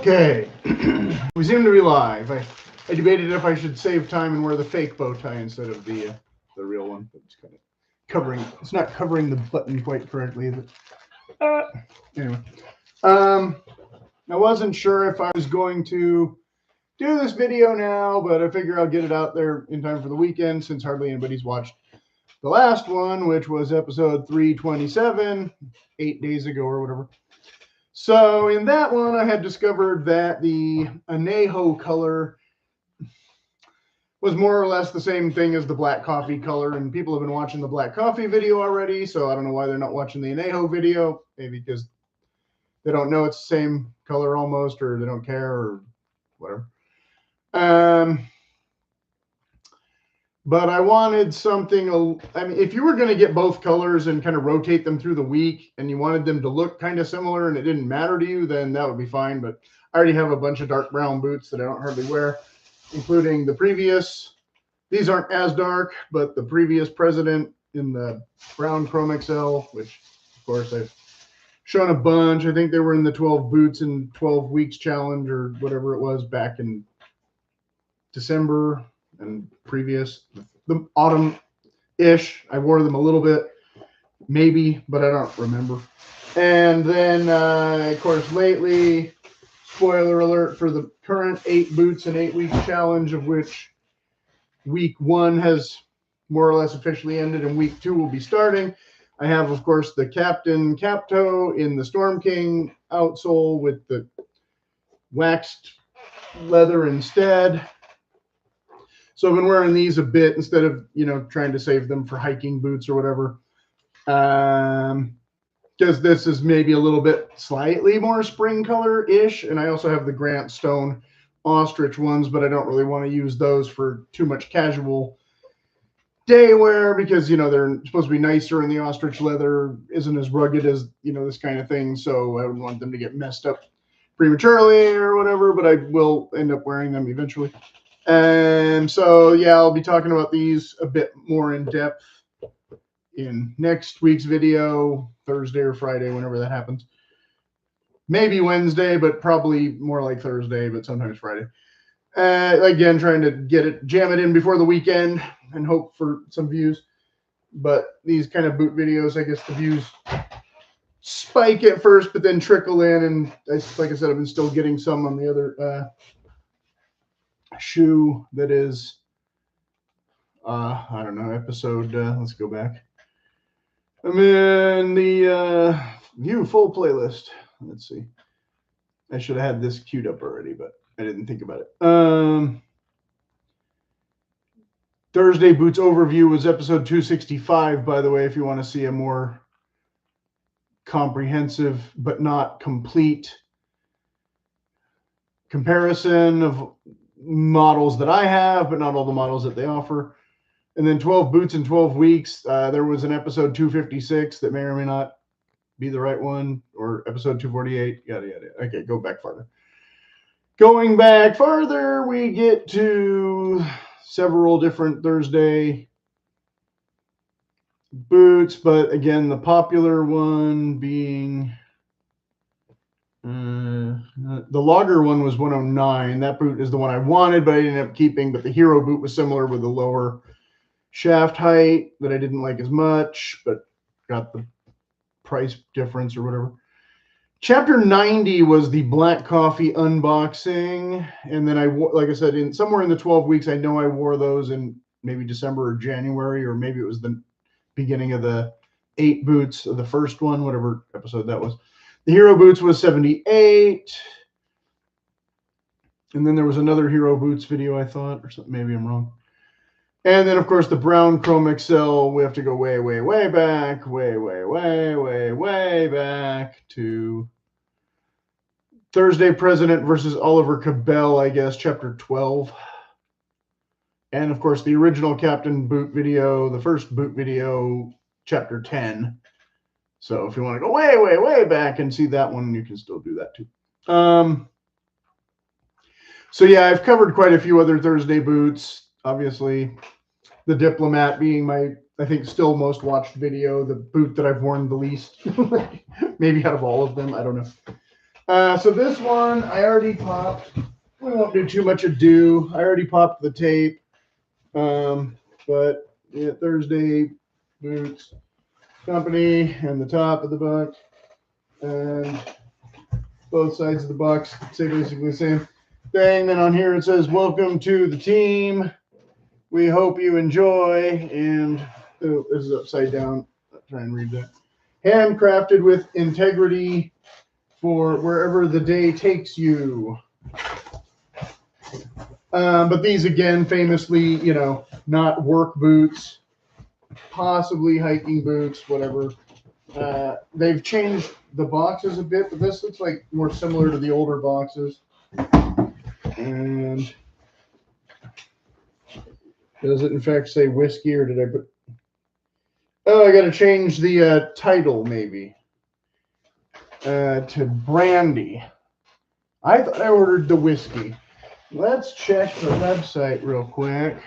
Okay, we seem to be live. I debated if I should save time and wear the fake bow tie instead of the real one. It's kind of covering. It's not covering the button quite correctly, is it? Anyway, I wasn't sure if I was going to do this video now, but I figure I'll get it out there in time for the weekend since hardly anybody's watched the last one, which was episode 327, 8 days ago or whatever. So in that one, I had discovered that the anejo color was more or less the same thing as the black coffee color, and people have been watching the black coffee video already, so I don't know why they're not watching the anejo video. Maybe because they don't know it's the same color almost, or they don't care, or whatever. But I wanted something, I mean, if you were going to get both colors and kind of rotate them through the week and you wanted them to look kind of similar and it didn't matter to you, then that would be fine. But I already have a bunch of dark brown boots that I don't hardly wear, including the previous. These aren't as dark, but the previous president in the brown Chrome XL, which of course I've shown a bunch. I think they were in the 12 boots in 12 weeks challenge or whatever it was back in December. And previous, the autumn-ish, I wore them a little bit, maybe, but I don't remember. And then, of course, lately, spoiler alert for the current 8 boots and 8 week challenge, of which week 1 has more or less officially ended, and week 2 will be starting. I have, of course, the Captain Cap Toe in the Storm King outsole with the waxed leather instead. So I've been wearing these a bit instead of, you know, trying to save them for hiking boots or whatever. Because this is maybe a little bit slightly more spring color-ish. And I also have the Grant Stone ostrich ones, but I don't really want to use those for too much casual day wear because, you know, they're supposed to be nicer and the ostrich leather isn't as rugged as, you know, this kind of thing. So I wouldn't want them to get messed up prematurely or whatever, but I will end up wearing them eventually. And so, yeah, I'll be talking about these a bit more in depth in next week's video, Thursday or Friday, whenever that happens. Maybe Wednesday, but probably more like Thursday, but sometimes Friday. Again, trying to jam it in before the weekend and hope for some views. But these kind of boot videos, I guess the views spike at first, but then trickle in. And like I said, I've been still getting some on the other shoe that is I don't know, episode let's go back. I'm in the view full playlist. Let's see, I should have had this queued up already, but I didn't think about it. Thursday boots overview was episode 265, by the way, if you want to see a more comprehensive but not complete comparison of models that I have, but not all the models that they offer. And then 12 boots in 12 weeks. There was an episode 256 that may or may not be the right one, or episode 248, yada, yada. Okay, go back farther. Going back farther, we get to several different Thursday boots, but again, the popular one being the logger one was 109. That boot is the one I wanted, but I ended up keeping. But the hero boot was similar with the lower shaft height that I didn't like as much, but got the price difference or whatever. Chapter 90 was the black coffee unboxing. And then I, like I said, somewhere in the 12 weeks, I know I wore those in maybe December or January, or maybe it was the beginning of the 8 boots of the first one, whatever episode that was. The hero boots was 78. And then there was another hero boots video, I thought, or something. Maybe I'm wrong. And then, of course, the brown Chrome XL, we have to go way, way, way back, way, way, way, way, way back to Thursday President versus Oliver Cabell, I guess, chapter 12. And, of course, the original Captain boot video, the first boot video, chapter 10. So if you want to go way, way, way back and see that one, you can still do that too. So yeah, I've covered quite a few other Thursday boots. Obviously, the Diplomat being my, I think, still most watched video, the boot that I've worn the least, maybe out of all of them. I don't know. So this one I already popped. We won't do too much ado. I already popped the tape. But yeah, Thursday boots company and the top of the box and both sides of the box say basically the same thing. Then on here it says, "Welcome to the team. We hope you enjoy." And oh, this is upside down. I'll try and read that. Handcrafted with integrity for wherever the day takes you. But these again, famously, you know, not work boots, possibly hiking boots, whatever. They've changed the boxes a bit, but this looks like more similar to the older boxes. And does it in fact say whiskey, or did I put? Oh, I got to change the title maybe to brandy. I thought I ordered the whiskey. Let's check the website real quick.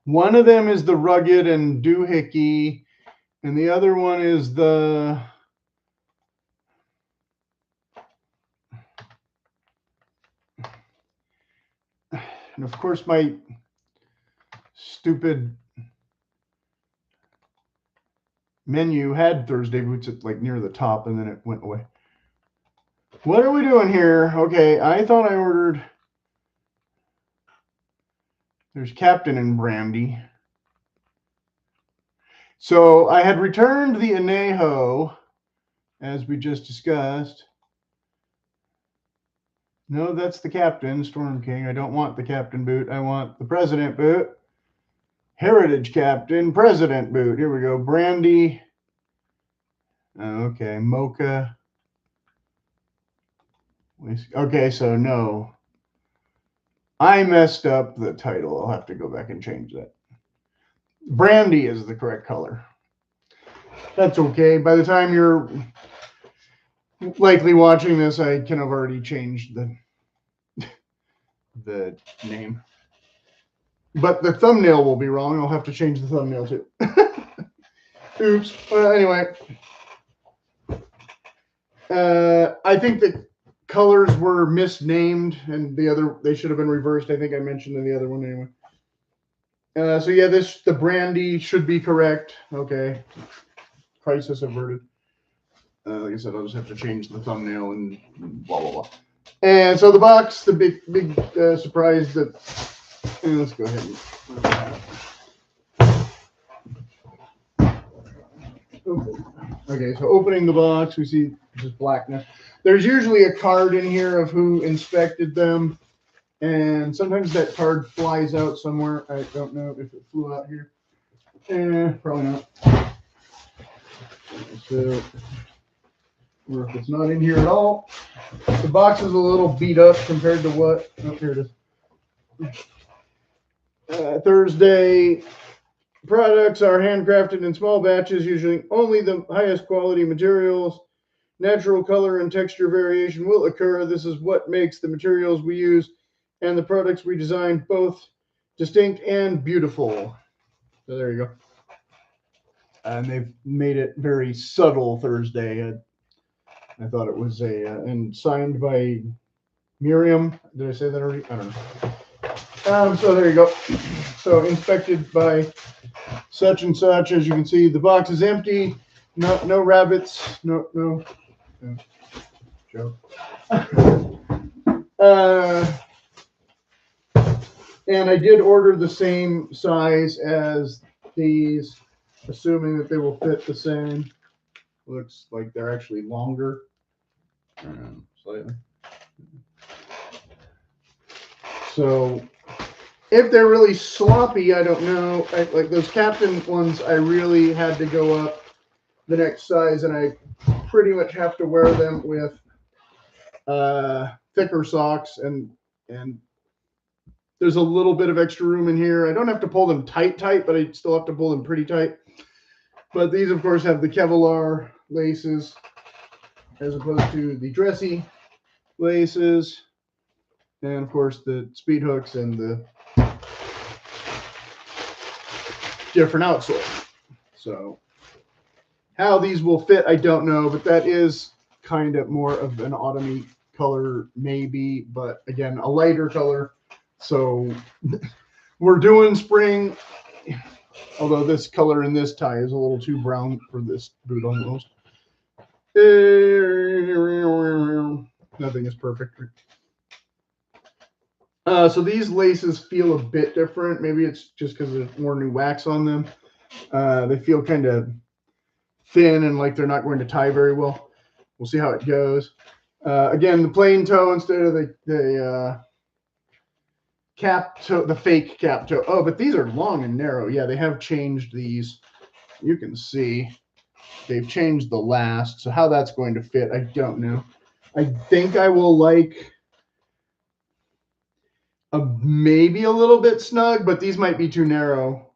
One of them is the rugged and doohickey, and the other one is the and of course my stupid menu had Thursday boots at like near the top, and then it went away. What are we doing here? Okay, I thought I ordered. There's Captain and Brandy. So I had returned the anejo, as we just discussed. No, that's the Captain, Storm King. I don't want the Captain boot. I want the President boot. Heritage Captain, President boot. Here we go. Brandy. Okay, mocha. Okay, so no. I messed up the title. I'll have to go back and change that. Brandy is the correct color. That's okay. By the time you're likely watching this, I can have already changed the name. But the thumbnail will be wrong. I'll have to change the thumbnail too. Oops. Well, anyway. I think the colors were misnamed, and they should have been reversed. I think I mentioned in the other one anyway. So yeah, the brandy should be correct. Okay. Crisis averted. Like I said, I'll just have to change the thumbnail and blah, blah, blah. And so the box, the big surprise that, and let's go ahead and okay, so opening the box, we see just blackness. There's usually a card in here of who inspected them, and sometimes that card flies out somewhere. I don't know if it flew out here. Probably not. So, or if it's not in here at all. The box is a little beat up compared to what? Oh, here it is. Thursday. Products are handcrafted in small batches, using only the highest quality materials. Natural color and texture variation will occur. This is what makes the materials we use and the products we design both distinct and beautiful. So there you go. And they've made it very subtle Thursday. I thought it was and signed by Miriam. Did I say that already? I don't know. So there you go. So inspected by such and such. As you can see, the box is empty. No rabbits. No joke. And I did order the same size as these, assuming that they will fit the same. Looks like they're actually longer. Slightly. So if they're really sloppy, I don't know. Like those Captain ones, I really had to go up the next size, and I pretty much have to wear them with thicker socks, and there's a little bit of extra room in here. I don't have to pull them tight, but I still have to pull them pretty tight. But these, of course, have the Kevlar laces as opposed to the dressy laces, and of course the speed hooks and the different outsole. So how these will fit, I don't know, but that is kind of more of an autumny color maybe, but again, a lighter color. So we're doing spring, although this color in this tie is a little too brown for this boot almost. Nothing is perfect. So these laces feel a bit different. Maybe it's just because there's more new wax on them. They feel kind of thin and like they're not going to tie very well. We'll see how it goes. Again, the plain toe instead of the cap toe, the fake cap toe. Oh, but these are long and narrow. Yeah, they have changed these. You can see they've changed the last. So how that's going to fit, I don't know. I think I will like maybe a little bit snug, but these might be too narrow.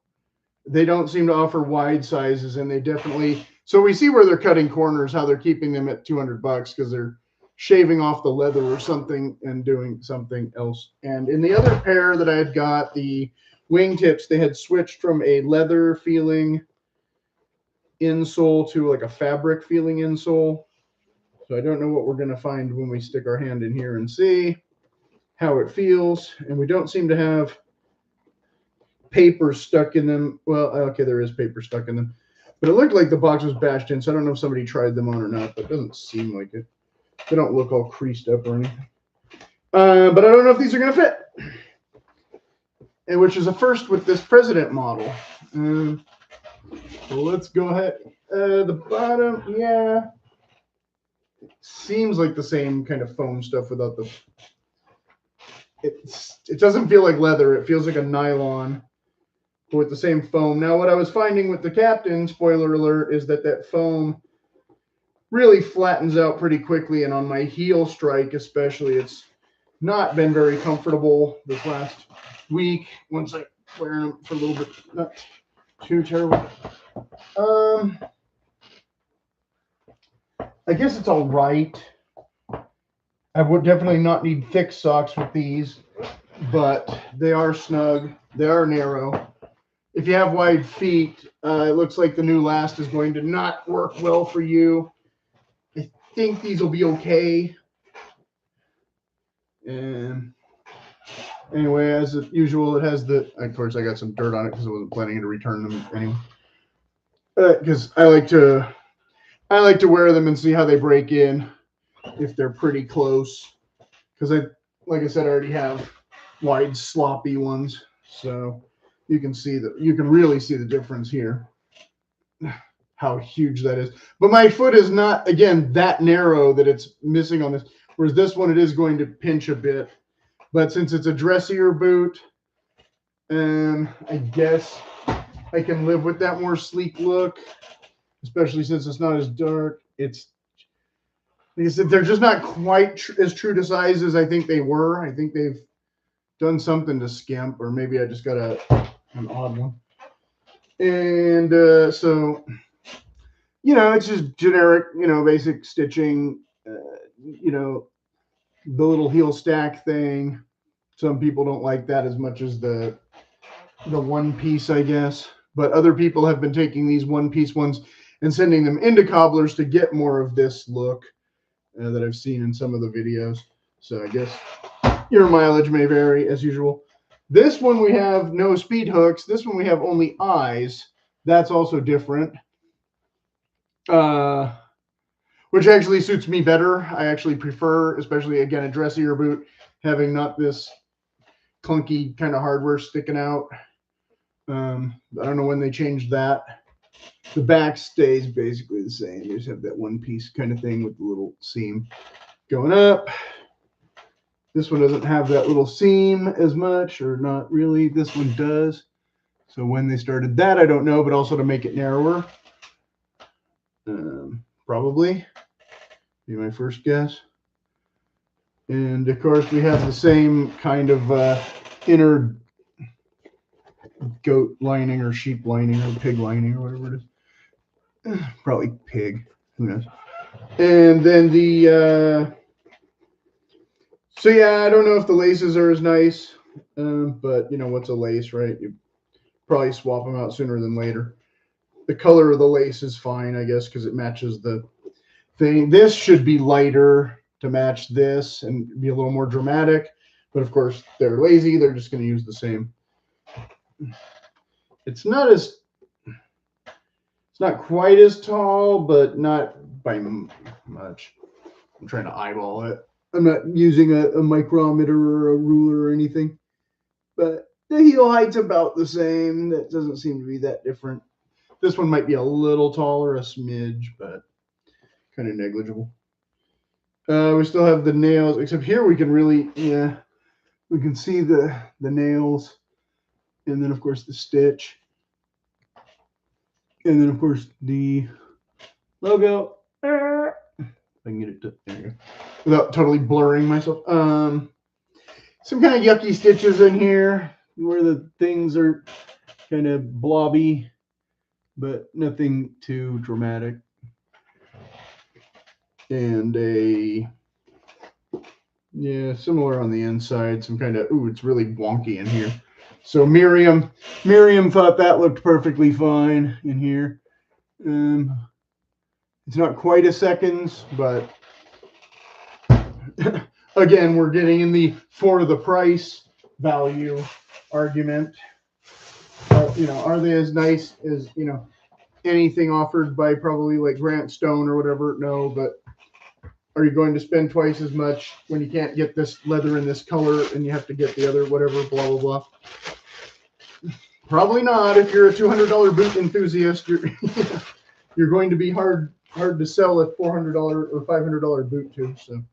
They don't seem to offer wide sizes, and they definitely. So we see where they're cutting corners, how they're keeping them at $200 because they're shaving off the leather or something and doing something else. And in the other pair that I had got, the wingtips, they had switched from a leather feeling insole to like a fabric feeling insole. So I don't know what we're going to find when we stick our hand in here and see how it feels. And we don't seem to have paper stuck in them. Well, okay, there is paper stuck in them. But it looked like the box was bashed in, so I don't know if somebody tried them on or not, but it doesn't seem like it. They don't look all creased up or anything. But I don't know if these are going to fit, and which is a first with this President model. So let's go ahead. The bottom, yeah. It seems like the same kind of foam stuff without the... It doesn't feel like leather. It feels like a nylon. With the same foam. Now, what I was finding with the Captain, spoiler alert, is that foam really flattens out pretty quickly, and on my heel strike especially, it's not been very comfortable this last week once I wear them for a little bit. Not too terrible. I guess it's all right. I would definitely not need thick socks with these, but they are snug. They are narrow. If you have wide feet, it looks like the new last is going to not work well for you. I think these will be okay. And anyway, as usual, it has the, of course, I got some dirt on it because I wasn't planning to return them anyway. Because I like to wear them and see how they break in if they're pretty close. Because like I said, I already have wide, sloppy ones. So you can see that, you can really see the difference here, how huge that is. But my foot is not, again, that narrow that it's missing on this, whereas this one, it is going to pinch a bit. But since it's a dressier boot, I guess I can live with that more sleek look, especially since it's not as dark. It's, like I said, they're just not quite as true to size as I think they were. I think they've done something to skimp, or maybe I just got an odd one. And so, it's just generic, basic stitching, the little heel stack thing. Some people don't like that as much as the one piece, I guess. But other people have been taking these one piece ones and sending them into cobblers to get more of this look that I've seen in some of the videos. So I guess your mileage may vary as usual. This one we have no speed hooks. This one we have only eyes. That's also different. Which actually suits me better. I actually prefer, especially again, a dressier boot, having not this clunky kind of hardware sticking out. I don't know when they changed that. The back stays basically the same. You just have that one piece kind of thing with the little seam going up. This one doesn't have that little seam as much, or not really. This one does. So when they started that, I don't know, but also to make it narrower. Probably be my first guess. And of course, we have the same kind of inner goat lining or sheep lining or pig lining or whatever it is. Probably pig. Who knows? And then the... So yeah, I don't know if the laces are as nice, but what's a lace, right? You probably swap them out sooner than later. The color of the lace is fine, I guess, because it matches the thing. This should be lighter to match this and be a little more dramatic. But of course, they're lazy. They're just going to use the same. It's not quite as tall, but not by much. I'm trying to eyeball it. I'm not using a micrometer or a ruler or anything. But the heel height's about the same. That doesn't seem to be that different. This one might be a little taller, a smidge, but kind of negligible. We still have the nails, except here we can really, yeah, we can see the nails, and then of course the stitch, and then of course the logo. If I can get it to, there you go, without totally blurring myself. Some kind of yucky stitches in here where the things are kind of blobby, but nothing too dramatic. And yeah, similar on the inside, some kind of, ooh, it's really wonky in here. So Miriam thought that looked perfectly fine in here. It's not quite a seconds, but again, we're getting in the for the price value argument. You know, are they as nice as, you know, anything offered by probably like Grant Stone or whatever? No, but are you going to spend twice as much when you can't get this leather in this color and you have to get the other whatever, blah, blah, blah? Probably not. If you're a $200 boot enthusiast, you're going to be hard to sell a $400 or $500 boot to. So,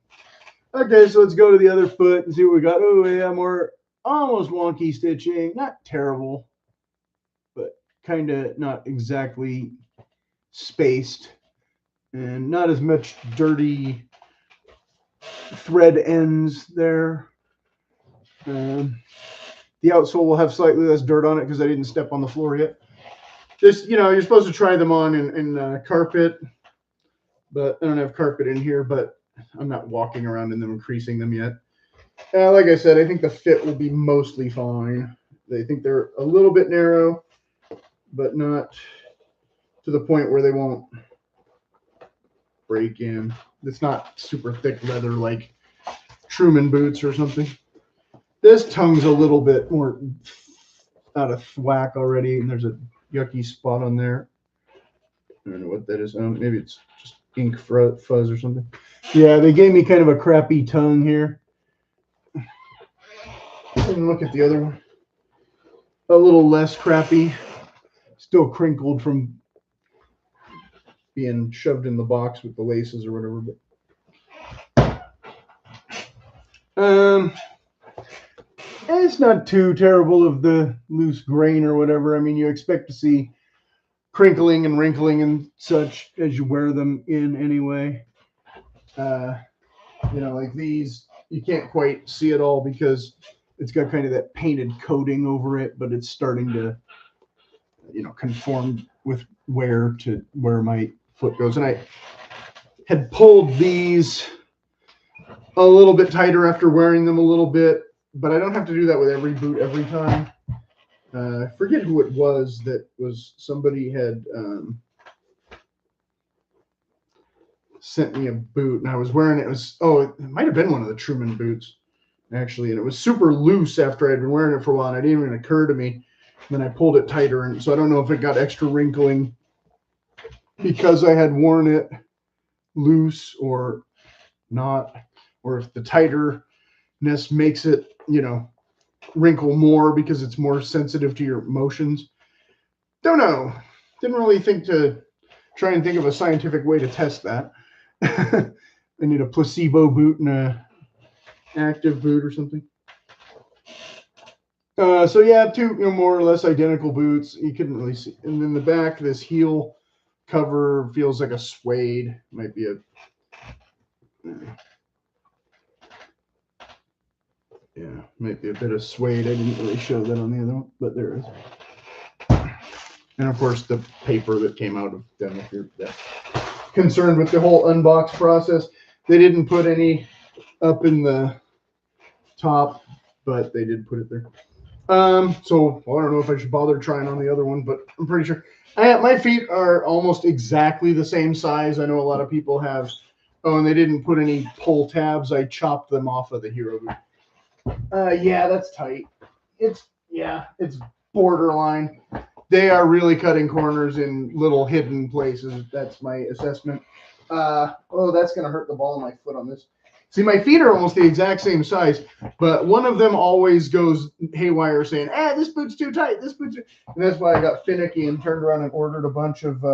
okay, so let's go to the other foot and see what we got. Oh, yeah, more almost wonky stitching. Not terrible, but kind of not exactly spaced, and not as much dirty thread ends there. The outsole will have slightly less dirt on it because I didn't step on the floor yet. Just, you know, you're supposed to try them on in carpet, but I don't have carpet in here, but I'm not walking around in them and creasing them yet. Like I said, I think the fit will be mostly fine. I think they're a little bit narrow, but not to the point where they won't break in. It's not super thick leather like Truman boots or something. This tongue's a little bit more out of whack already, and there's a yucky spot on there. I don't know what that is. Maybe it's just ink fuzz or something. Yeah, they gave me kind of a crappy tongue here. And look at the other one. A little less crappy. Still crinkled from being shoved in the box with the laces or whatever. But it's not too terrible of the loose grain or whatever. I mean, you expect to see crinkling and wrinkling and such as you wear them in anyway. You know, like these, you can't quite see it all because it's got kind of that painted coating over it, but it's starting to, you know, conform with where my foot goes. And I had pulled these a little bit tighter after wearing them a little bit, but I don't have to do that with every boot every time. I forget who it was that was, somebody had sent me a boot and I was wearing it. It was, oh, it might have been one of the Truman boots actually, and it was super loose after I'd been wearing it for a while, and it didn't even occur to me. And then I pulled it tighter, and so I don't know if it got extra wrinkling because I had worn it loose or not, or if the tightness makes it, you know, wrinkle more because it's more sensitive to your motions. Don't know. Didn't really think to try and think of a scientific way to test that. I need a placebo boot and a active boot or something. So yeah, two, you know, more or less identical boots. You couldn't really see. And then the back, this heel cover feels like a suede. Might be a, yeah, might be a bit of suede. I didn't really show that on the other one, but there is. And of course, the paper that came out of them, if you're concerned with the whole unbox process. They didn't put any up in the top, but they did put it there. So well, I don't know if I should bother trying on the other one, but I'm pretty sure. My feet are almost exactly the same size. I know a lot of people have. Oh, and they didn't put any pull tabs. I chopped them off of the Hero boot. Yeah, that's tight. It's borderline. They are really cutting corners in little hidden places. That's my assessment. Oh, that's gonna hurt the ball of my foot on this. See, my feet are almost the exact same size, but one of them always goes haywire saying, this boot's too tight, this boot's too... And that's why I got finicky and turned around and ordered a bunch of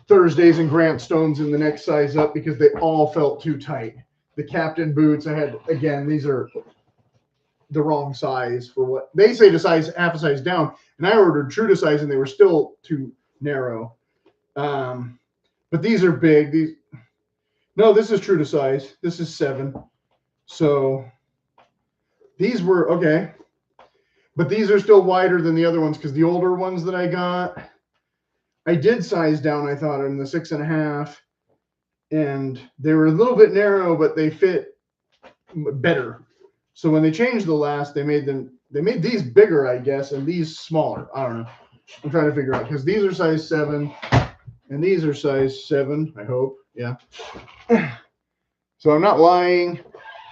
Thursdays and Grant Stones in the next size up because they all felt too tight. The Captain boots, I had, again, these are the wrong size for what they say to size, half a size down. And I ordered true to size and they were still too narrow. But these are big. No, this is true to size. This is 7. So these were okay. But these are still wider than the other ones because the older ones that I got, I did size down, I thought, in the 6.5. And they were a little bit narrow, but they fit better. So when they changed the last, they made these bigger, I guess, and these smaller. I don't know. I'm trying to figure out because these are size 7 and these are size 7, I hope. Yeah. So I'm not lying.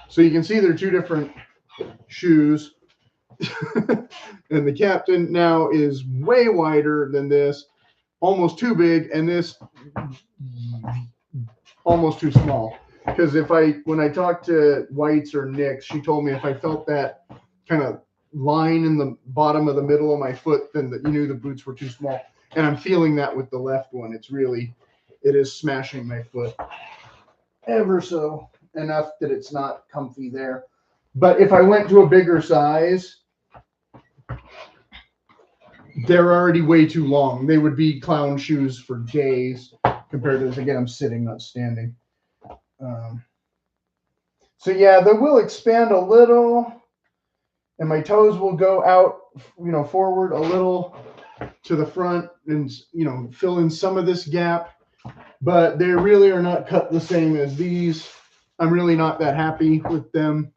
So you can see they're 2 different shoes. And the Captain now is way wider than this, almost too big, and this almost too small. Because when I talked to Whites or Nick's, she told me if I felt that kind of line in the bottom of the middle of my foot, then you knew the boots were too small. And I'm feeling that with the left one. It is smashing my foot ever so enough that it's not comfy there. But if I went to a bigger size, they're already way too long. They would be clown shoes for days compared to this. Again, I'm sitting, not standing. So yeah, they will expand a little and my toes will go out, forward a little to the front and, fill in some of this gap, but they really are not cut the same as these. I'm really not that happy with them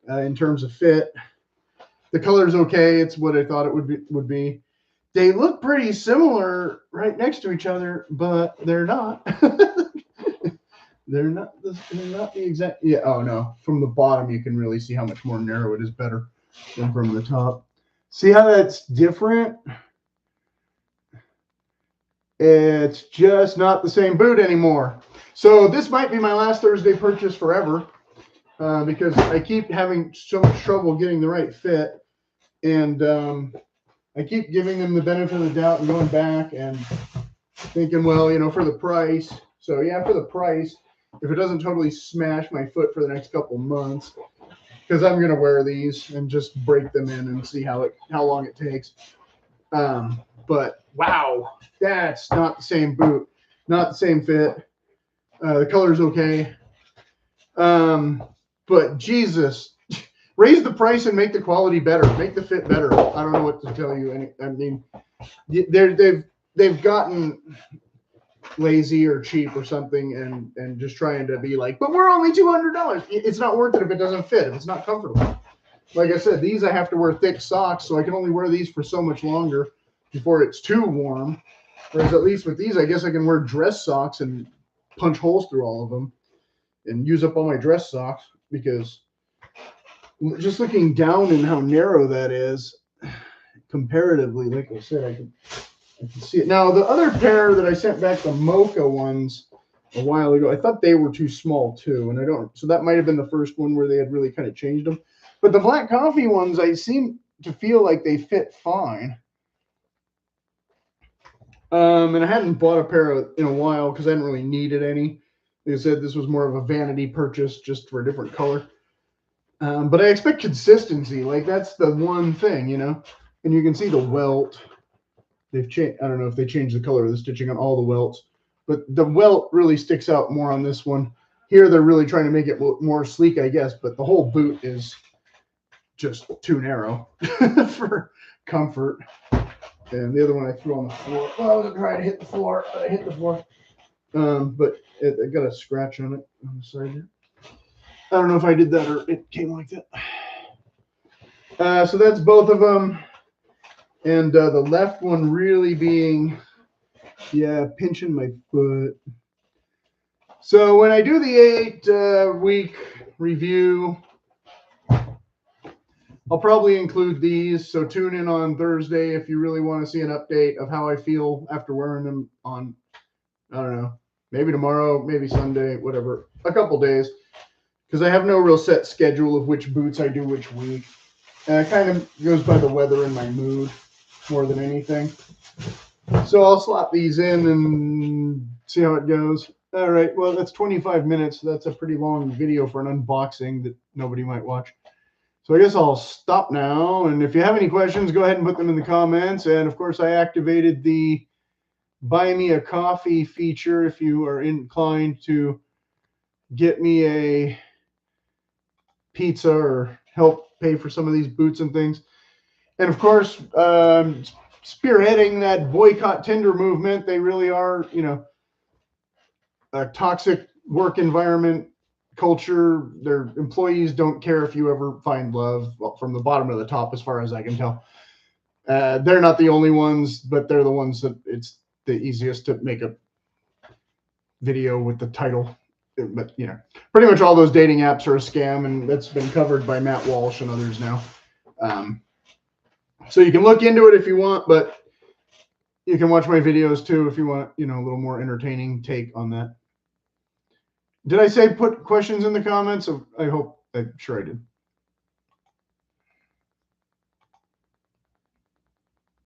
in terms of fit. The color's okay. It's what I thought it would be. They look pretty similar right next to each other, but they're not. They're not the exact. Yeah. Oh no. From the bottom, you can really see how much more narrow it is better than from the top. See how that's different? It's just not the same boot anymore. So this might be my last Thursday purchase forever because I keep having so much trouble getting the right fit, and I keep giving them the benefit of the doubt and going back and thinking, well, for the price. So yeah, for the price. If it doesn't totally smash my foot for the next couple months, because I'm going to wear these and just break them in and see how long it takes. But wow, that's not the same boot, not the same fit. The color's okay. But Jesus, raise the price and make the quality better, make the fit better. I don't know what to tell you. I mean, they've gotten lazy or cheap or something and just trying to be like, but we're only $200. It's not worth it if it doesn't fit, if it's not comfortable. Like I said, these I have to wear thick socks, so I can only wear these for so much longer before it's too warm. Whereas at least with these, I guess I can wear dress socks and punch holes through all of them and use up all my dress socks, because just looking down and how narrow that is comparatively, like I said, I can see it. Now, the other pair that I sent back, the mocha ones, a while ago, I thought they were too small too, and so that might have been the first one where they had really kind of changed them. But the black coffee ones, I seem to feel like they fit fine. And I hadn't bought a pair in a while because I hadn't really needed any. Like I said, this was more of a vanity purchase just for a different color. But I expect consistency. Like, that's the one thing, and you can see the welt. They've changed. I don't know if they changed the color of the stitching on all the welts, but the welt really sticks out more on this one. Here, they're really trying to make it more sleek, I guess, but the whole boot is just too narrow for comfort. And the other one I threw on the floor. Well, I wasn't trying to hit the floor, but I hit the floor. But it got a scratch on it on the side here. I don't know if I did that or it came like that. So that's both of them. And the left one really being, yeah, pinching my foot. So when I do the 8-week review, I'll probably include these. So tune in on Thursday if you really want to see an update of how I feel after wearing them on, I don't know, maybe tomorrow, maybe Sunday, whatever, a couple days. Because I have no real set schedule of which boots I do which week. And it kind of goes by the weather and my mood more than anything. So I'll slot these in and see how it goes. All right, well, that's 25 minutes. That's a pretty long video for an unboxing that nobody might watch. So I guess I'll stop now. And if you have any questions, go ahead and put them in the comments. And of course, I activated the buy me a coffee feature if you are inclined to get me a pizza or help pay for some of these boots and things. And of course, spearheading that boycott Tinder movement. They really are, you know, a toxic work environment culture. Their employees don't care if you ever find love. Well, from the bottom to the top, as far as I can tell. They're not the only ones, but they're the ones that it's the easiest to make a video with the title. But, you know, pretty much all those dating apps are a scam, and that's been covered by Matt Walsh and others now. So you can look into it if you want, but you can watch my videos too if you want, you know, a little more entertaining take on that. Did I say put questions in the comments? I hope, I'm sure I did.